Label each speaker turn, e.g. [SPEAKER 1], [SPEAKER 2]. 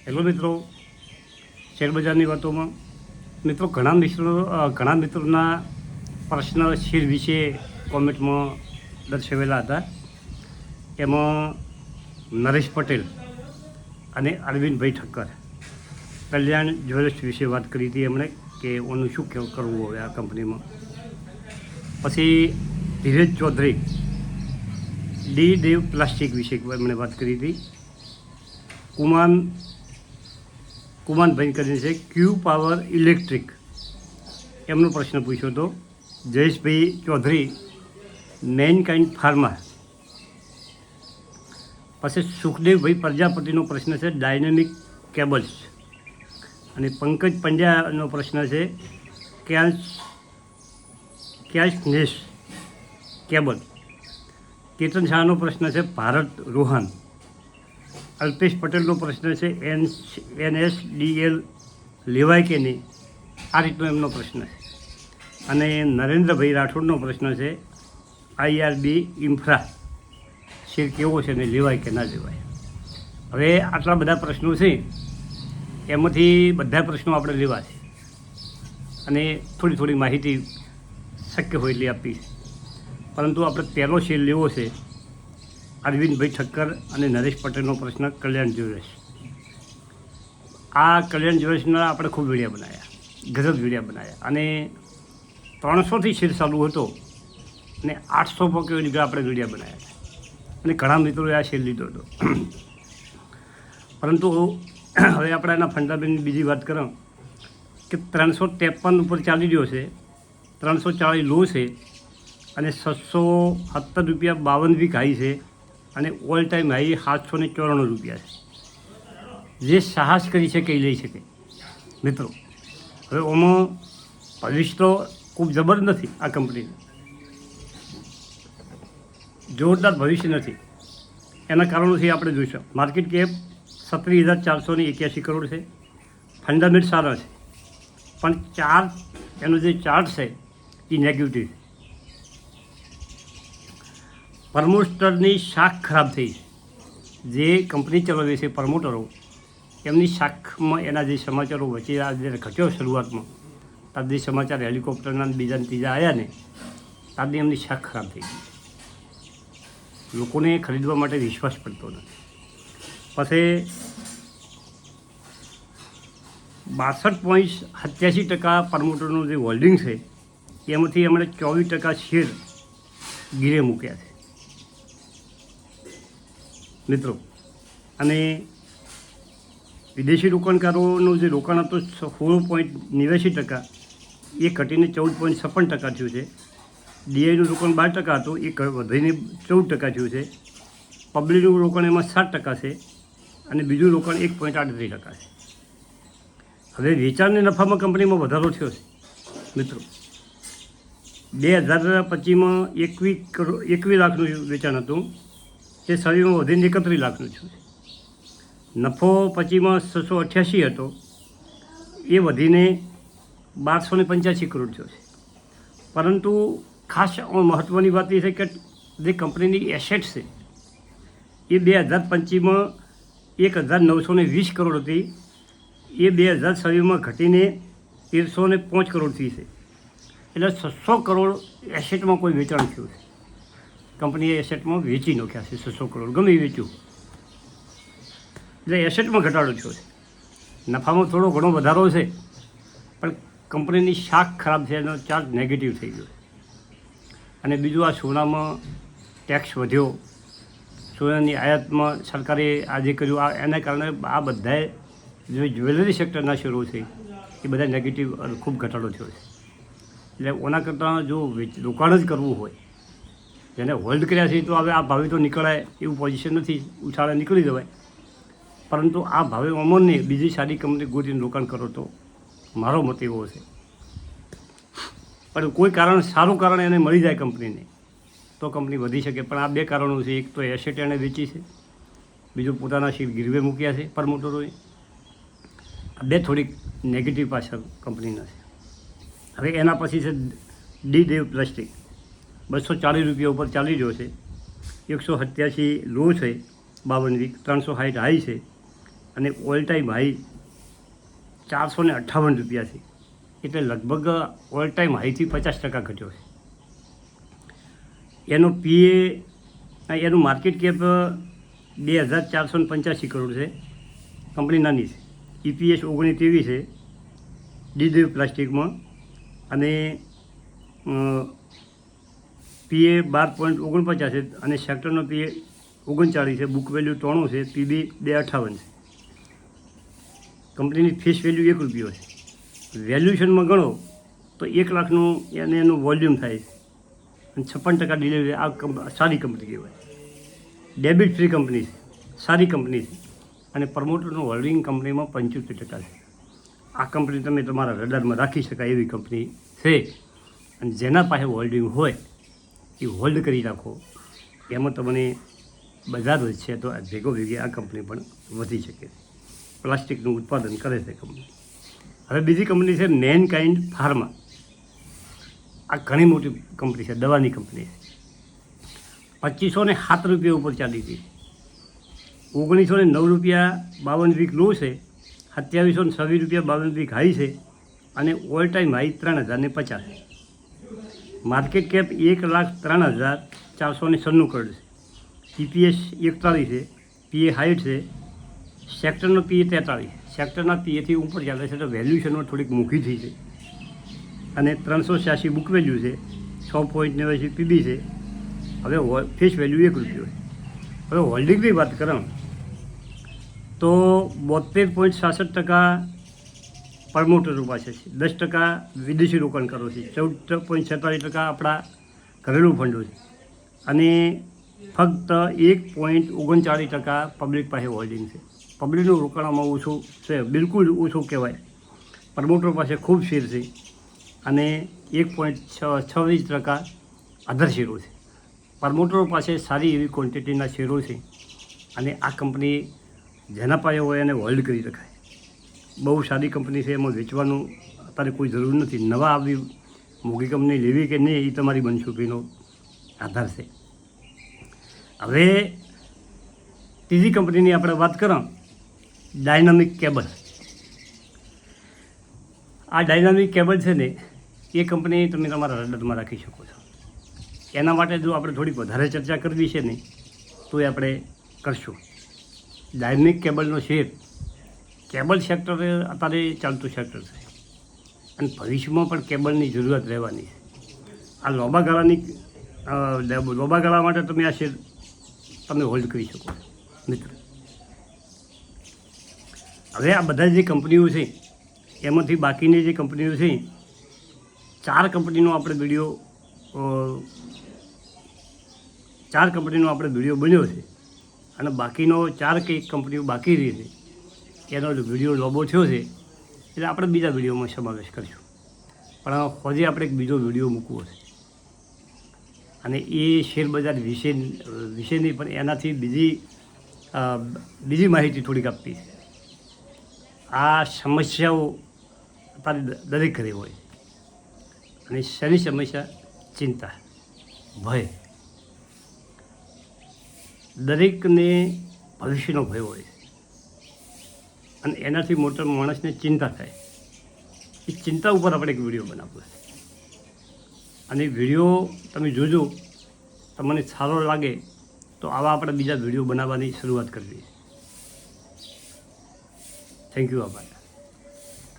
[SPEAKER 1] Hello મિત્રો, શેરબજારની વાતોમાં મિત્રો ઘણા મિત્રોના પ્રશ્ન શેર વિશે કોમેન્ટમાં દર્શાવેલા હતા. એમાં નરેશ પટેલ અને અરવિંદભાઈ ઠક્કર કલ્યાણ જ્વેલર્સ વિશે વાત કરી હતી એમણે કે ઓનું શું કરવું હવે આ કંપનીમાં. પછી ધીરજ ચૌધરી ડી દેવ પ્લાસ્ટિક વિશે એમણે વાત કરી હતી. કુમાનભાઈ કરીને છે ક્યુ પાવર ઇલેક્ટ્રિક એમનો પ્રશ્ન પૂછ્યો હતો. Jayeshbhai Chaudhari Mankind Pharma. પછી સુખદેવભાઈ પ્રજાપતિનો પ્રશ્ન છે ડાયનેમિક કેબલ્સ. અને પંકજ પંડ્યાનો પ્રશ્ન છે ક્યાશનેસ કેબલ. કેતન શાહનો પ્રશ્ન છે ભારત રોહન. અલ્પેશ પટેલનો પ્રશ્ન છે NSDL લેવાય કે નહીં, આ રીતનો એમનો પ્રશ્ન છે. અને નરેન્દ્રભાઈ રાઠોડનો પ્રશ્ન છે IRB ઇન્ફ્રા શેર કેવો છે ને લેવાય કે ના લેવાય. હવે આટલા બધા પ્રશ્નો છે, એમાંથી બધા પ્રશ્નો આપણે લેવા છે અને થોડી માહિતી શક્ય હોય એટલી આપી છે. પરંતુ આપણે પહેલો શેર લેવો છે અરવિંદભાઈ ઠક્કર અને નરેશ પટેલનો પ્રશ્ન કલ્યાણ જ્વેલર્સ. આ કલ્યાણ જ્વેલર્સના આપણે ખૂબ વિડીયો બનાવ્યા, ગજબ વિડીયો બનાવ્યા. અને 300થી શેર ચાલુ હતો અને 800 પકડી લીધા આપણે વિડીયો બનાવ્યા હતા. અને ઘણા મિત્રોએ આ શેર લીધો હતો. પરંતુ હવે આપણે એના ફંડામેન્ટની બીજી વાત કરો કે 353 ઉપર ચાલી રહ્યો છે, 340 લો છે અને 617 રૂપિયા 52 વીક હાઈ છે અને ઓલ ટાઈમ હાઈ 794 રૂપિયા છે. જે સાહસ કરી શકે એ લઈ શકે મિત્રો. હવે આમાં ભવિષ્ય તો ખૂબ જબર નથી, આ કંપનીનું જોરદાર ભવિષ્ય નથી. એના કારણોથી આપણે જોઈશું. માર્કેટ કેપ 17,481 કરોડ છે. ફંડામેન્ટ સારા છે, પણ એનો જે ચાર્ટ છે એ નેગેટિવ. પ્રમોટરની શાખ ખરાબ થઈ છે. જે કંપની ચલાવે છે પ્રમોટરો, એમની શાખમાં એના જે સમાચારો વચ્ચે આ જ્યારે ઘટ્યો શરૂઆતમાં, ત્યારે જે સમાચાર હેલિકોપ્ટરના બીજા ત્રીજા આવ્યા ને, ત્યારે એમની શાખ ખરાબ થઈ ગઈ. લોકોને ખરીદવા માટે વિશ્વાસ પડતો નથી. પછી 62.87% પ્રમોટરનું જે હોલ્ડિંગ છે એમાંથી એમણે 24% શેર ગીરે મૂક્યા છે મિત્રો. અને વિદેશી રોકાણકારોનું જે રોકાણ હતું 16.89%, એ ઘટીને 14.56% થયું છે. DIનું રોકાણ 12% હતું, એ વધીને 14% થયું છે. પબ્લિકનું રોકાણ એમાં 7% છે અને બીજું રોકાણ 1.38% છે. હવે વેચાણને નફામાં કંપનીમાં વધારો થયો છે મિત્રો. 2025માં 21 લાખનું વેચાણ હતું, તે સળીમાં વધીને 31 લાખનું છે. નફો 25માં 688 હતો, એ વધીને 1285 કરોડ થયો છે. પરંતુ ખાસ મહત્ત્વની વાત એ છે કે જે કંપનીની એસેટ છે એ 2025માં 1,920 કરોડ હતી, એ 2026માં ઘટીને 1,305 કરોડ થઈ છે. એટલે 600 કરોડ એસેટમાં કોઈ વેચાણ થયું છે. કંપનીએ એસેટમાં વેચી નાખ્યા છે 600 કરોડ, ગમે એ વેચ્યું. એટલે એસેટમાં ઘટાડો થયો છે. નફામાં થોડો ઘણો વધારો છે, પણ કંપનીની શાખ ખરાબ છે, એનો ચાર્જ નેગેટિવ થઈ ગયો છે. અને બીજું આ સોનામાં ટેક્સ વધ્યો, સોનાની આયાતમાં સરકારે આજે કર્યું, આ એના કારણે આ બધાએ જે જ્વેલરી સેક્ટરના શેરો છે એ બધા નેગેટિવ ખૂબ ઘટાડો થયો છે. એટલે ઓના કરતાં જો રોકાણ જ કરવું હોય, જેને હોલ્ડ કર્યા છે, તો હવે આ ભાવે તો નીકળાય એવું પોઝિશન નથી, ઉછાળે નીકળી જવાય. પરંતુ આ ભાવે અમોને બીજી સારી કંપની ગોતીને રોકાણ કરો તો મારો મત એવો છે. પણ કોઈ કારણ, સારું કારણ એને મળી જાય કંપનીને, તો કંપની વધી શકે. પણ આ બે કારણો છે. એક તો એસેટ એણે વેચી છે, બીજું પોતાના શેર ગીરવે મૂક્યા છે પ્રમોટરોએ. આ બે થોડીક નેગેટિવ પાછળ કંપનીના છે. હવે એના પછી છે ડી દેવ પ્લાસ્ટિક. 240 રૂપિયા ઉપર ચાલી રહ્યો છે. 187 લો છે, 52 વીક, 360 હાઈ છે અને ઓલ ટાઈમ હાઈ 458 રૂપિયા છે. એટલે લગભગ ઓલ ટાઈમ હાઈથી 50% ઘટ્યો છે. એનો પીએ એનું માર્કેટ કેપ 2485 કરોડ છે. કંપની નાની છે. EPS 1923 છે ડીદેવ પ્લાસ્ટિકમાં, અને પીએ 12.49 છે, અને સેક્ટરનો પીએ 39 છે. બુક વેલ્યુ 93 છે. પીબી 258 છે. કંપનીની ફેસ વેલ્યુ ₹1 છે. વેલ્યુએશનમાં ગણો તો 1 લાખનું એનું વોલ્યુમ થાય છે, અને 56% ડિલિવરી. આ સારી કંપની કહેવાય. ડેબિટ ફ્રી કંપની છે, સારી કંપની છે, અને પ્રમોટરનું હોલ્ડિંગ કંપનીમાં 75% છે. આ કંપની તમે તમારા રડારમાં રાખી શકાય એવી કંપની છે, અને જેના પાસે હોલ્ડિંગ હોય એ હોલ્ડ કરી રાખો. એમાં તમને બજાર વધશે તો ભેગો ભેગી આ કંપની પણ વધી શકે છે. પ્લાસ્ટિકનું ઉત્પાદન કરે છે કંપની. હવે બીજી કંપની છે મેનકાઇન્ડ ફાર્મા. આ ઘણી મોટી કંપની છે, દવાની કંપની છે. 2507 રૂપિયા ઉપર ચાલી હતી. 1909 રૂપિયા 52 વીક લો છે. 2726 રૂપિયા 52 વીક હાઈ છે, અને ઓલ ટાઈમ હાઈ 3050 છે. માર્કેટ કેપ 1,03,496 કરોડ છે. EPS 41 છે. પીએ 60 છે. સેક્ટરનો પીએ 43. સેક્ટરના પીએથી ઉપર ચાલે છે, તો વેલ્યુએશનમાં થોડીક મૂકી થઈ છે, અને 386 બુક વેલ્યુ છે. 6.89 પીબી છે. હવે ફેસ વેલ્યુ ₹1 છે. હવે હોલ્ડિંગની વાત કરો તો 72.66% પ્રમોટરો પાસે છે, 10% વિદેશી રોકાણકારો છે, 14.46% આપણા ઘરેલું ફંડો છે, અને ફક્ત 1.39% પબ્લિક પાસે હોલ્ડિંગ છે. પબ્લિકનું રોકાણમાં ઓછું છે, બિલકુલ ઓછું કહેવાય. પ્રમોટર પાસે ખૂબ શેર છે, અને 1.26% અધર શેરો છે. પ્રમોટરો પાસે સારી એવી ક્વોન્ટિટીના શેરો છે, અને આ કંપની જેના પાસે હોય એને હોલ્ડ કરી રખાય. બહુ સારી કંપની છે, એમાં વેચવાનું અત્યારે કોઈ જરૂર નથી. નવા આવી મોટી કંપની લેવી કે નહીં એ તમારી મનસુખીનો આધાર છે. હવે ત્રીજી કંપનીની આપણે વાત કરો, ડાયનામિક કેબલ. આ ડાયનામિક કેબલ છે ને, એ કંપની તમે તમારા રડારમાં રાખી શકો છો. એના માટે જો આપણે થોડીક વધારે ચર્ચા કરવી છે ને, તો એ આપણે કરશું. ડાયનામિક કેબલનો શેર, કેબલ સેક્ટર અત્યારે ચાલતું સેક્ટર છે, અને ભવિષ્યમાં પણ કેબલની જરૂરિયાત રહેવાની છે. આ લાંબા ગાળા માટે તમે આ શેર તમે હોલ્ડ કરી શકો મિત્રો. હવે આ બધા જે કંપનીઓ છે એમાંથી બાકીની જે કંપનીઓ છે, 4 કંપનીનો આપણે વિડીયો બન્યો છે, અને બાકીનો 4 કે કંપનીઓ બાકી રહી છે એનો વિડીયો લાંબો થયો છે, એટલે આપણે બીજા વિડીયોમાં સમાવેશ કરીશું. પણ હજી આપણે એક બીજો વિડીયો મૂકવો છે, અને એ શેરબજાર વિશેની પણ એનાથી બીજી માહિતી થોડીક આપવી છે. આ સમસ્યાઓ અત્યારે દરેક ઘરે હોય, અને શેની સમસ્યા? ચિંતા, ભય. દરેકને ભવિષ્યનો ભય હોય, અને એનાથી મોટા માણસને ચિંતા થાય. એ ચિંતા ઉપર આપણે એક વિડીયો બનાવવો છે, અને વિડીયો તમે જોજો, તમને સારો લાગે તો આવા આપણે બીજા વિડીયો બનાવવાની શરૂઆત કરવી. Thank you. આભાર.